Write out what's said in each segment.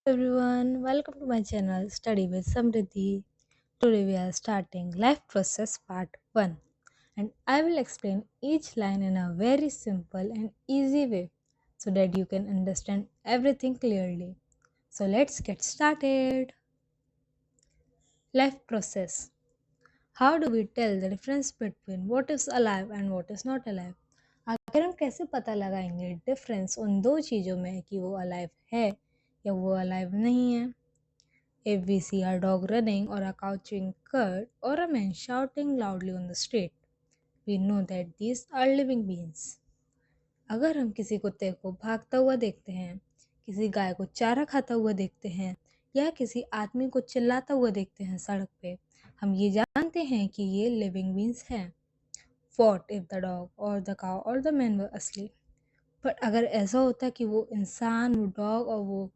everyone, welcome to my channel Study with Samriddhi. Today we are starting Life Process Part 1 and I will explain each line in a very simple and easy way so that you can understand everything clearly. So let's get started. Life Process. How do we tell the difference between what is alive and what is not alive? आखिर हम कैसे पता लगाएंगे difference उन दो चीज़ों में कि वो अलाइव है या वो अलाइव नहीं है? If we see a dog running or a couching cat or a man shouting loudly on the street, we know that these are living beings. अगर हम किसी कुत्ते को भागता हुआ देखते हैं, किसी गाय को चारा खाता हुआ देखते हैं या किसी आदमी को चिल्लाता हुआ देखते हैं सड़क पे, हम ये जानते हैं कि ये लिविंग बींग्स हैं. What if the dog or the cow or the man were asleep? पर अगर ऐसा होता कि वो इंसान, वो डॉग और वो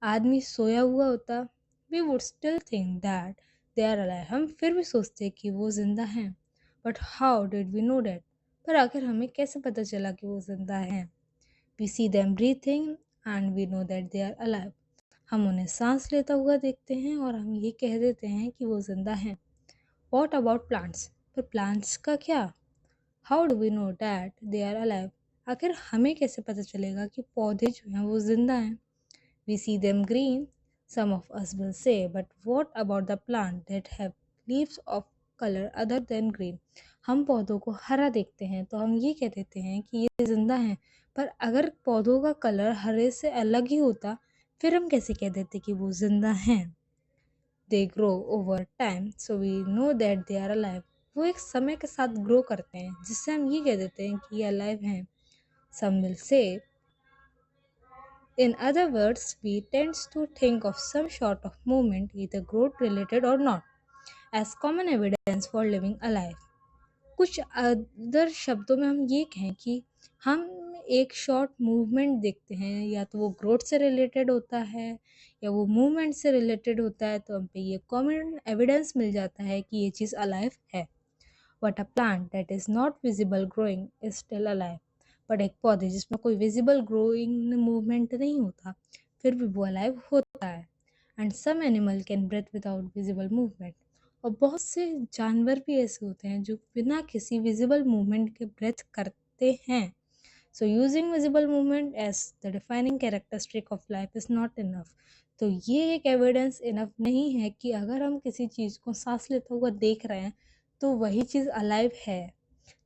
आदमी सोया हुआ होता, we would still think that they are alive. हम फिर भी सोचते कि वो जिंदा हैं. But how did we know that? पर आखिर हमें कैसे पता चला कि वो जिंदा हैं? We see them breathing and we know that they are alive. हम उन्हें सांस लेता हुआ देखते हैं और हम ये कह देते हैं कि वो जिंदा हैं. What about plants? पर plants का क्या? How do we know that they are alive? आखिर हमें कैसे पता चलेगा कि पौधे जो हैं वो जिंदा हैं? We see them green, some of us will say, but what about the plant that have leaves of color other than green? हम पौधों को हरा देखते हैं तो हम ये कह देते हैं कि ये जिंदा हैं, पर अगर पौधों का कलर हरे से अलग ही होता फिर हम कैसे कह देते कि वो जिंदा हैं? They grow over time, so we know that they are alive. वो एक समय के साथ ग्रो करते हैं जिससे हम ये कह देते हैं कि ये अलाइव हैं. Some will say, in other words, we tend to think of some sort of movement, either growth related or not, as common evidence for living alive. कुछ अदर शब्दों में हम ये कहें कि हम एक शॉर्ट मूवमेंट देखते हैं, या तो वो ग्रोथ से रिलेटेड होता है या वो मूवमेंट से रिलेटेड होता है, तो हम पे ये कॉमन एविडेंस मिल जाता है कि ये चीज़ अलाइव है. But a plant that is not visible growing is still alive. But एक पौधे जिसमें कोई विजिबल ग्रोइंग मूवमेंट नहीं होता फिर भी वो अलाइव होता है. And some animal can breathe without visible movement. और बहुत से जानवर भी ऐसे होते हैं जो बिना किसी विजिबल मूवमेंट के ब्रेथ करते हैं. So using visible movement as the defining characteristic of life is not enough. तो ये एक एविडेंस इनफ नहीं है कि अगर हम किसी चीज़ को सांस लेता हुआ देख रहे हैं तो वही चीज़ अलाइव है.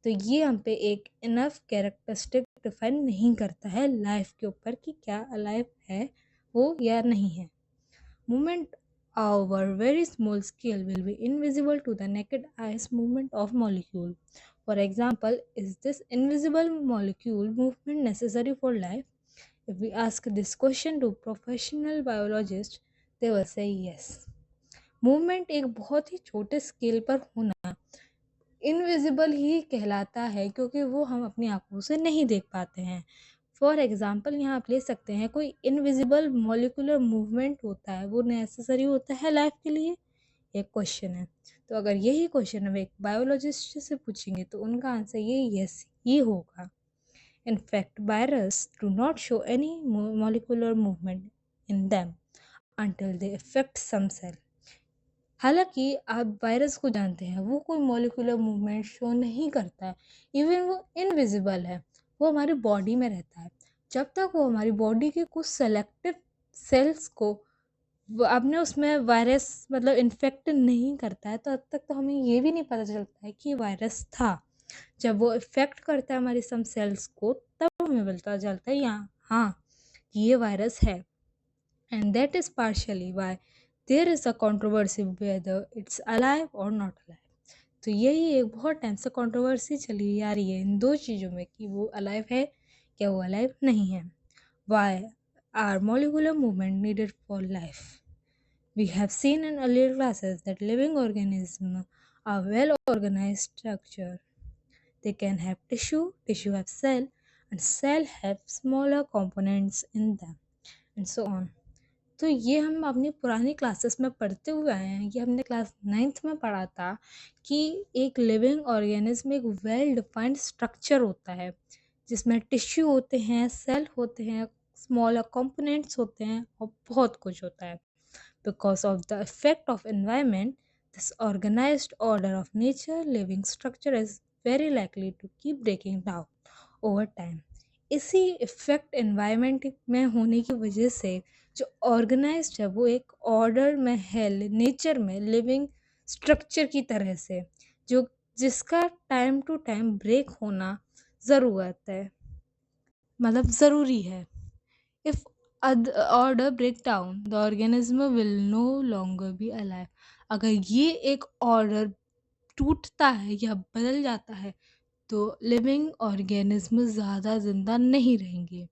तो ये हम पे एक इनफ कैरेक्टरिस्टिक डिफाइन नहीं करता है लाइफ के ऊपर कि क्या अलाइव है वो या नहीं है. Movement over very small scale will be invisible to the naked eye's movement of molecule. For example, is this invisible molecule movement necessary for life? If we ask this question to professional biologists, they will say yes. Movement एक बहुत ही छोटे scale पर होना invisible ही कहलाता है क्योंकि वो हम अपनी आंखों से नहीं देख पाते हैं. फॉर एग्जाम्पल यहाँ आप ले सकते हैं कोई इनविजिबल मॉलिकुलर मूवमेंट होता है, वो नेसेसरी होता है लाइफ के लिए? एक क्वेश्चन है. तो अगर यही क्वेश्चन हम एक बायोलॉजिस्ट से पूछेंगे तो उनका आंसर ये यस ही होगा. In fact virus do not show any molecular movement in them until they affect some cell. हालांकि आप वायरस को जानते हैं वो कोई मॉलिक्यूलर मूवमेंट शो नहीं करता है, इवन वो इनविजिबल है, वो हमारी बॉडी में रहता है. जब तक वो हमारी बॉडी के कुछ सेलेक्टिव सेल्स को आपने उसमें वायरस मतलब इन्फेक्ट नहीं करता है तो अब तक तो हमें ये भी नहीं पता चलता है कि ये वायरस था. जब वो इफेक्ट करता है हमारी सम सेल्स को तब हमें पता चलता है यहाँ हाँ ये वायरस है. And that is partially why there is a controversy whether it's alive or not alive. तो यही एक बहुत टाइम से कंट्रोवर्सी चली आ रही है इन दो चीज़ों में कि वो अलाइव है क्या वो अलाइव नहीं है. Why are molecular movement needed for life? We have seen in earlier classes that living organisms are well organized structure. They can have tissue have cell, and cell have smaller components in them, and so on. तो ये हम अपनी पुरानी classes में पढ़ते हुए आए हैं. ये हमने क्लास 9th में पढ़ा था कि एक लिविंग ऑर्गेनिज्म एक वेल डिफाइंड स्ट्रक्चर होता है जिसमें टिश्यू होते हैं, सेल होते हैं, स्मॉलर कंपोनेंट्स होते हैं और बहुत कुछ होता है। Because of the effect of environment, this organized order of nature living structure is very likely to keep breaking down over time. इसी इफेक्ट एनवायरनमेंट में होने की वजह से जो ऑर्गेनाइज्ड है वो एक ऑर्डर में है नेचर में लिविंग स्ट्रक्चर की तरह से, जो जिसका टाइम टू टाइम ब्रेक होना ज़रूरत है, मतलब ज़रूरी है। If order break down, the organism will no longer be alive. अगर ये एक ऑर्डर टूटता है या बदल जाता है तो लिविंग ऑर्गेनिज्म ज़्यादा जिंदा नहीं रहेंगे।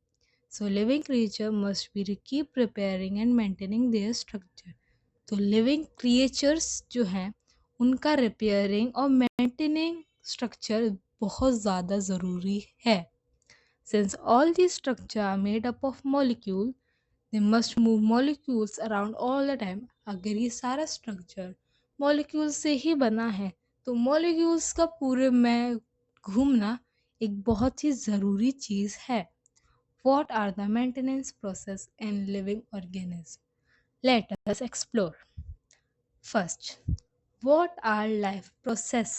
So living creature must be keep preparing and maintaining their structure. तो लिविंग क्रिएचर्स जो हैं उनका रिपेयरिंग और मेंटेनिंग स्ट्रक्चर बहुत ज़्यादा ज़रूरी है। Since all these structures are made up of molecules, they must move molecules around all the time. अगर ये सारा स्ट्रक्चर मॉलिक्यूल से ही बना है तो मॉलिक्यूल्स का पूरे में घूमना एक बहुत ही ज़रूरी चीज़ है। What are the maintenance process in living organism? Let us explore. First, what are life process?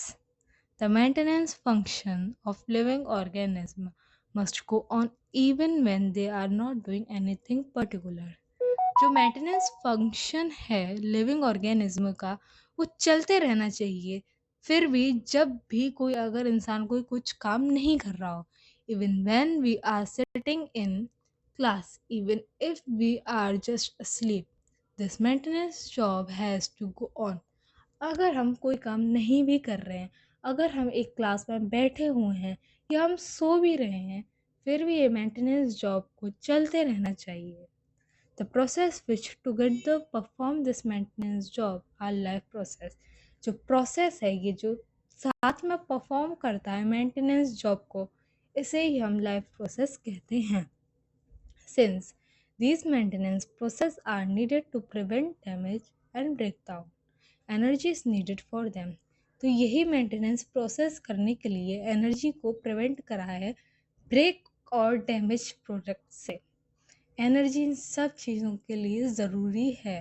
The maintenance function of living organism must go on even when they are not doing anything particular. जो maintenance function है living organism का वो चलते रहना चाहिए, फिर भी जब भी कोई अगर इंसान कोई कुछ काम नहीं कर रहा हो, even when we are sitting in class, even if we are just asleep, this maintenance job has to go on. अगर हम कोई काम नहीं भी कर रहे हैं, अगर हम एक क्लास में बैठे हुए हैं या हम सो भी रहे हैं, फिर भी ये मेंटेनेंस जॉब को चलते रहना चाहिए। The process which together perform this maintenance job our life process. जो प्रोसेस है ये जो साथ में परफॉर्म करता है मेंटेनेंस जॉब को, इसे ही हम लाइफ प्रोसेस कहते हैं। Since these maintenance processes are needed to prevent damage and breakdown, energy is needed for them. तो यही मेंटेनेंस प्रोसेस करने के लिए एनर्जी को प्रिवेंट करा है ब्रेक और डैमेज प्रोडक्ट से। एनर्जी इन सब चीज़ों के लिए ज़रूरी है।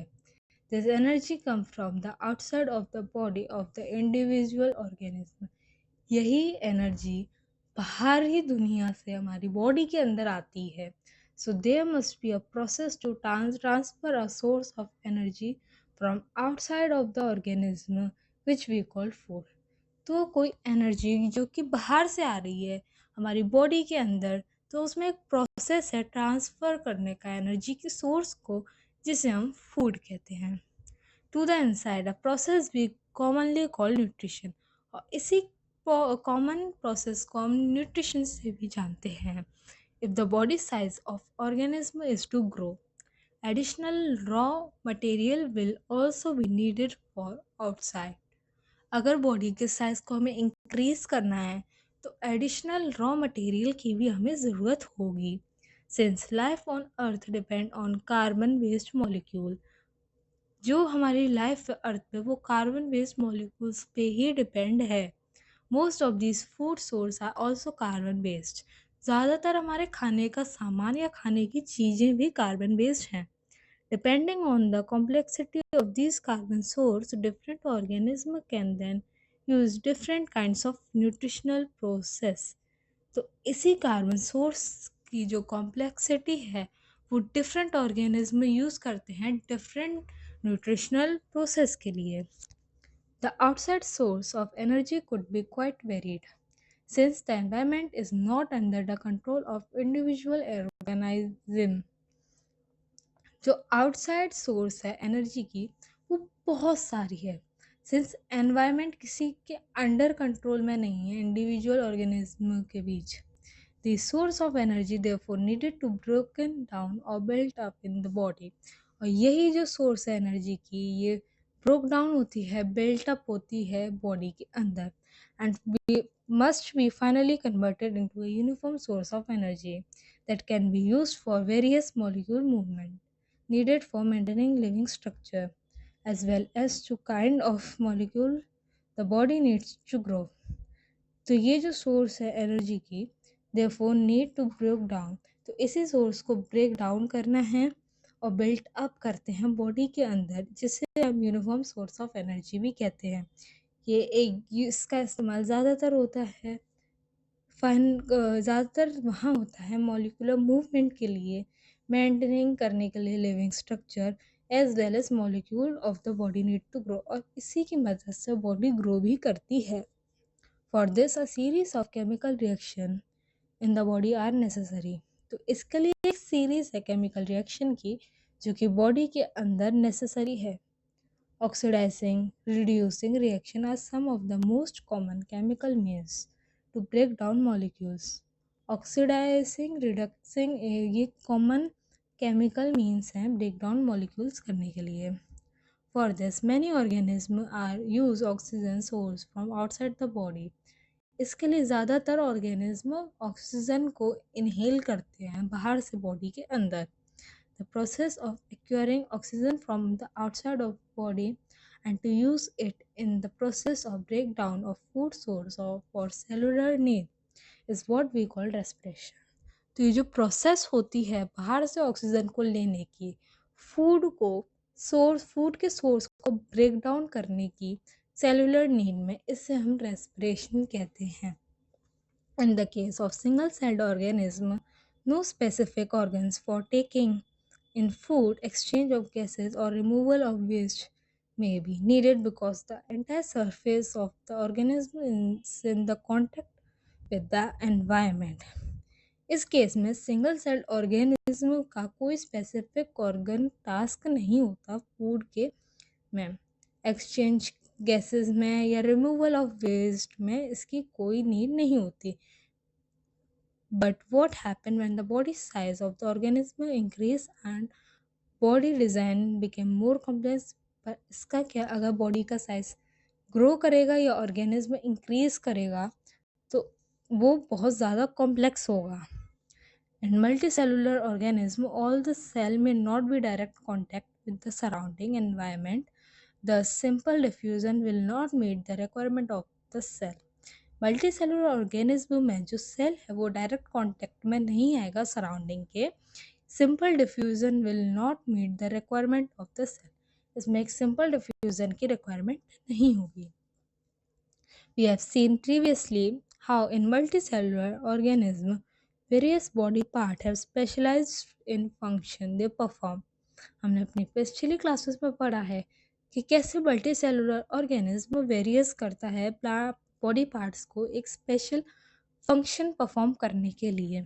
This energy come from the outside of the body of the individual organism. यही एनर्जी बाहरी दुनिया से हमारी बॉडी के अंदर आती है। So there must be a process to transfer a source of energy from outside of the organism which we call food. तो कोई एनर्जी जो कि बाहर से आ रही है हमारी बॉडी के अंदर, तो उसमें एक प्रोसेस है ट्रांसफ़र करने का एनर्जी के सोर्स को, जिसे हम फूड कहते हैं, to the inside, a process we commonly call nutrition. और इसी कॉमन प्रोसेस को हम न्यूट्रिशन से भी जानते हैं। If the body size of organism is to grow, additional raw material will also be needed for outside. अगर बॉडी के साइज को हमें इंक्रीज करना है तो एडिशनल रॉ मटेरियल की भी हमें ज़रूरत होगी। Since life on earth depend on carbon based molecule, जो हमारी लाइफ अर्थ पे वो कार्बन बेस्ड मॉलिक्यूल्स पे ही डिपेंड है। Most of this food source are also carbon based. ज़्यादातर हमारे खाने का सामान या खाने की चीज़ें भी कार्बन बेस्ड हैं। Depending on the complexity of these carbon source, different organisms can then use different kinds of nutritional process. तो इसी कार्बन सोर्स की जो कॉम्प्लेक्सिटी है वो डिफरेंट ऑर्गेनिज्म यूज़ करते हैं डिफरेंट न्यूट्रिशनल प्रोसेस के लिए। The outside source of energy could be quite varied since the environment is not under the control of individual organism. जो आउटसाइड सोर्स है एनर्जी की वो बहुत सारी है, सिंस एनवायरनमेंट किसी के अंडर कंट्रोल में नहीं है इंडिविजुअल ऑर्गेनिज्म के बीच। The source of energy therefore needed to broken down और built up in the body. और यही जो सोर्स है एनर्जी की ये ब्रोक डाउन होती है, बिल्ट अप होती है बॉडी के अंदर, and must be finally converted into a uniform source of energy that can be used for various molecule movement needed for maintaining living structure as well as to kind of molecule the body needs to grow. तो ये जो source है energy की therefore need to break down, तो इसी source को break down करना है और बिल्ट अप करते हैं बॉडी के अंदर, जिसे हम यूनिफॉर्म सोर्स ऑफ एनर्जी भी कहते हैं। इसका इस्तेमाल ज़्यादातर होता है ज़्यादातर वहाँ होता है मॉलिक्यूलर मूवमेंट के लिए, मेंटेनिंग करने के लिए living structure as well as molecule of the body need to grow, और इसी की मदद से बॉडी ग्रो भी करती है। For this a series of chemical reaction in the body are necessary. तो इसके लिए एक सीरीज है केमिकल रिएक्शन की, जो कि बॉडी के अंदर नेसेसरी है। Oxidizing, reducing reaction are some of the most common chemical means to break down molecules. Oxidizing, reducing ये common chemical means हैं break down molecules करने के लिए. For this, many organisms are use oxygen source from outside the body. इसके लिए ज़्यादातर organism oxygen को inhale करते हैं बाहर से बॉडी के अंदर. The process of acquiring oxygen from the outside of body and to use it in the process of breakdown of food source or for cellular need is what we call respiration. तो ये जो process होती है बाहर से oxygen को लेने की, फूड के सोर्स को ब्रेक डाउन करने की सेलुलर नीड में, इससे हम रेस्पिरेशन कहते हैं. In the case of single-celled organism, no specific organs for taking in food, exchange of gases or removal of waste may be needed because the entire surface of the organism is in the contact with the environment. इस case में single celled organism का कोई specific organ task नहीं होता food के में, exchange gases में या रिमूवल ऑफ वेस्ट में इसकी कोई नीड नहीं होती. But what happened when the body size of the organism increased and body design became more complex? पर इसका क्या, अगर बॉडी का साइज ग्रो करेगा या ऑर्गेनिज्म इंक्रीज करेगा तो वो बहुत ज़्यादा कॉम्प्लेक्स होगा. In multicellular organism, all the cell may not be direct contact with the surrounding environment. The simple diffusion will not meet the requirement of the cell. Multi cellular organism में जो cell है वो direct contact में नहीं आएगा surrounding के. Simple diffusion will not meet the requirement of the cell. इसमें एक सिंपल डिफ्यूजन की रिक्वायरमेंट नहीं होगी. We have seen previously how in multicellular organism various body parts have specialized in function they perform. हमने अपनी पिछली classes में पढ़ा है कि कैसे मल्टी सेलुलर ऑर्गेनिज्म वेरियस करता है बॉडी पार्ट्स को एक स्पेशल फंक्शन परफॉर्म करने के लिए.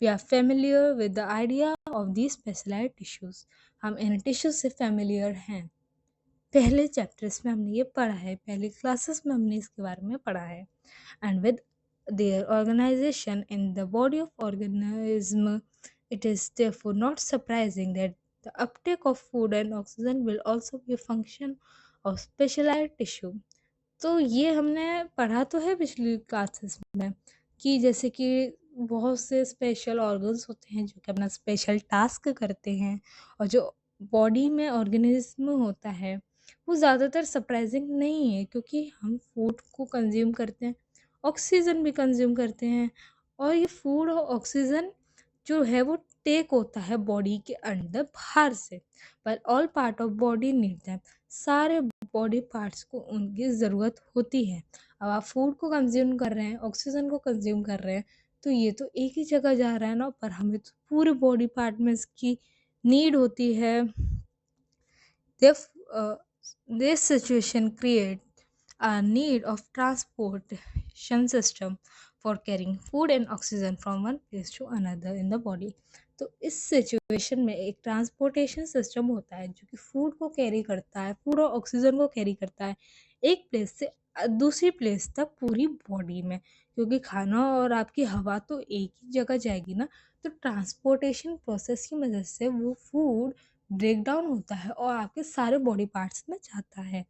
We are familiar with the idea of the specialised tissues. हम इन टिश्यूज से फेमिलियर हैं. पहले चैप्टर्स में हमने ये पढ़ा है, पहले क्लासेस में हमने इसके बारे में पढ़ा है. And with their organization in the body of organism, it is therefore not surprising that the uptake of food and oxygen will also be a function of specialized tissue. तो ये हमने पढ़ा तो है पिछली क्लासेस में कि जैसे कि बहुत से स्पेशल ऑर्गन्स होते हैं जो कि अपना स्पेशल टास्क करते हैं, और जो बॉडी में ऑर्गेनिज्म होता है वो ज़्यादातर सरप्राइजिंग नहीं है, क्योंकि हम फूड को कंज्यूम करते हैं, ऑक्सीजन भी कंज्यूम करते हैं, और ये फूड और ऑक्सीजन जो है वो टेक होता है बॉडी के अंदर बाहर से. पर all part of body need them. सारे बॉडी पार्ट्स को उनकी ज़रूरत होती है. अब आप फूड को कंज्यूम कर रहे हैं, ऑक्सीजन को कंज्यूम कर रहे हैं, तो ये तो एक ही जगह जा रहा है ना, पर हमें तो पूरे बॉडी पार्ट में इसकी नीड होती है. This situation create a need of transportation system for carrying food and oxygen from one place to another in the body. तो इस सिचुएशन में एक ट्रांसपोर्टेशन सिस्टम होता है जो कि फूड को कैरी करता है, फूड और ऑक्सीजन को कैरी करता है एक प्लेस से दूसरी प्लेस तक पूरी बॉडी में, क्योंकि खाना और आपकी हवा तो एक ही जगह जाएगी ना. तो ट्रांसपोर्टेशन प्रोसेस की मदद से वो फूड ब्रेक डाउन होता है और आपके सारे बॉडी पार्ट्स में जाता है.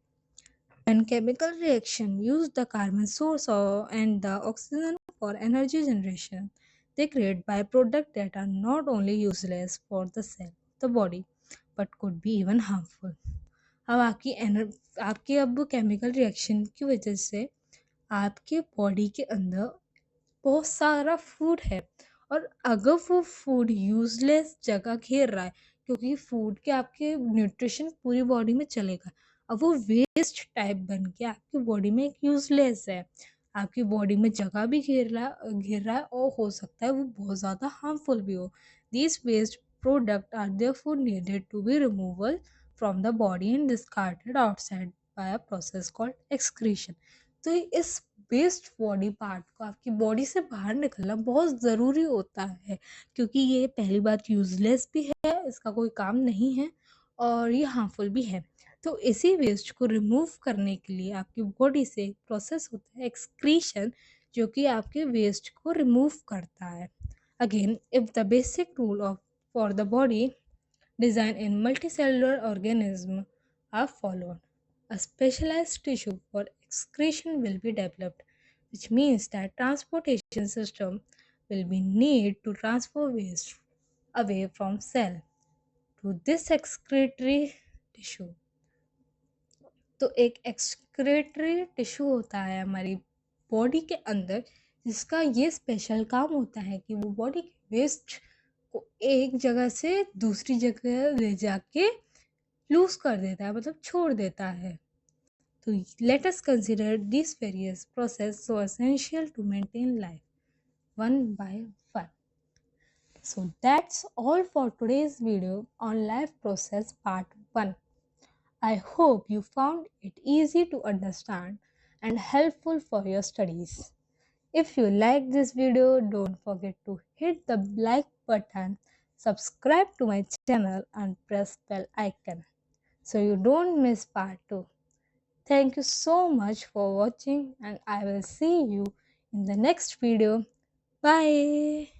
When chemical reaction use the carbon source and the oxygen for energy generation, they create byproducts that are not only useless for the cell, the body, but could be even harmful. अब आपकी अब chemical reaction की वजह से आपके body के अंदर बहुत सारा फूड है और अगर वो फूड यूज़लेस जगह घेर रहा है, क्योंकि फूड के आपके न्यूट्रिशन पूरी बॉडी में चलेगा, अब वो वेस्ट टाइप बन के आपकी बॉडी में एक यूज़लेस है, आपकी बॉडी में जगह भी घेर रहा है और हो सकता है वो बहुत ज़्यादा हार्मफुल भी हो। These waste product are therefore needed to be removal from the body and discarded outside by a process called excretion. तो इस वेस्ट बॉडी पार्ट को आपकी बॉडी से बाहर निकलना बहुत ज़रूरी होता है, क्योंकि ये पहली बात यूज़लेस भी है, इसका कोई काम नहीं है और ये हार्मफुल भी है। तो इसी वेस्ट को रिमूव करने के लिए आपकी बॉडी से एक प्रोसेस होता है एक्सक्रीशन, जो कि आपके वेस्ट को रिमूव करता है। Again, if the basic rule of for the body design in multicellular organisms are followed, a specialized tissue for excretion will be developed, which means that transportation system will be need to transfer waste away from cell to this excretory tissue. तो एक excretory tissue होता है हमारी body के अंदर, जिसका ये special काम होता है कि वो बॉडी के वेस्ट को एक जगह से दूसरी जगह ले जाके लूज कर देता है, मतलब छोड़ देता है। तो let us consider this various process so essential to maintain life one by one. So that's all for today's video on life process part 1. I hope you found it easy to understand and helpful for your studies. If you like this video, don't forget to hit the like button, subscribe to my channel and press bell icon so you don't miss part 2. Thank you so much for watching and I will see you in the next video. Bye.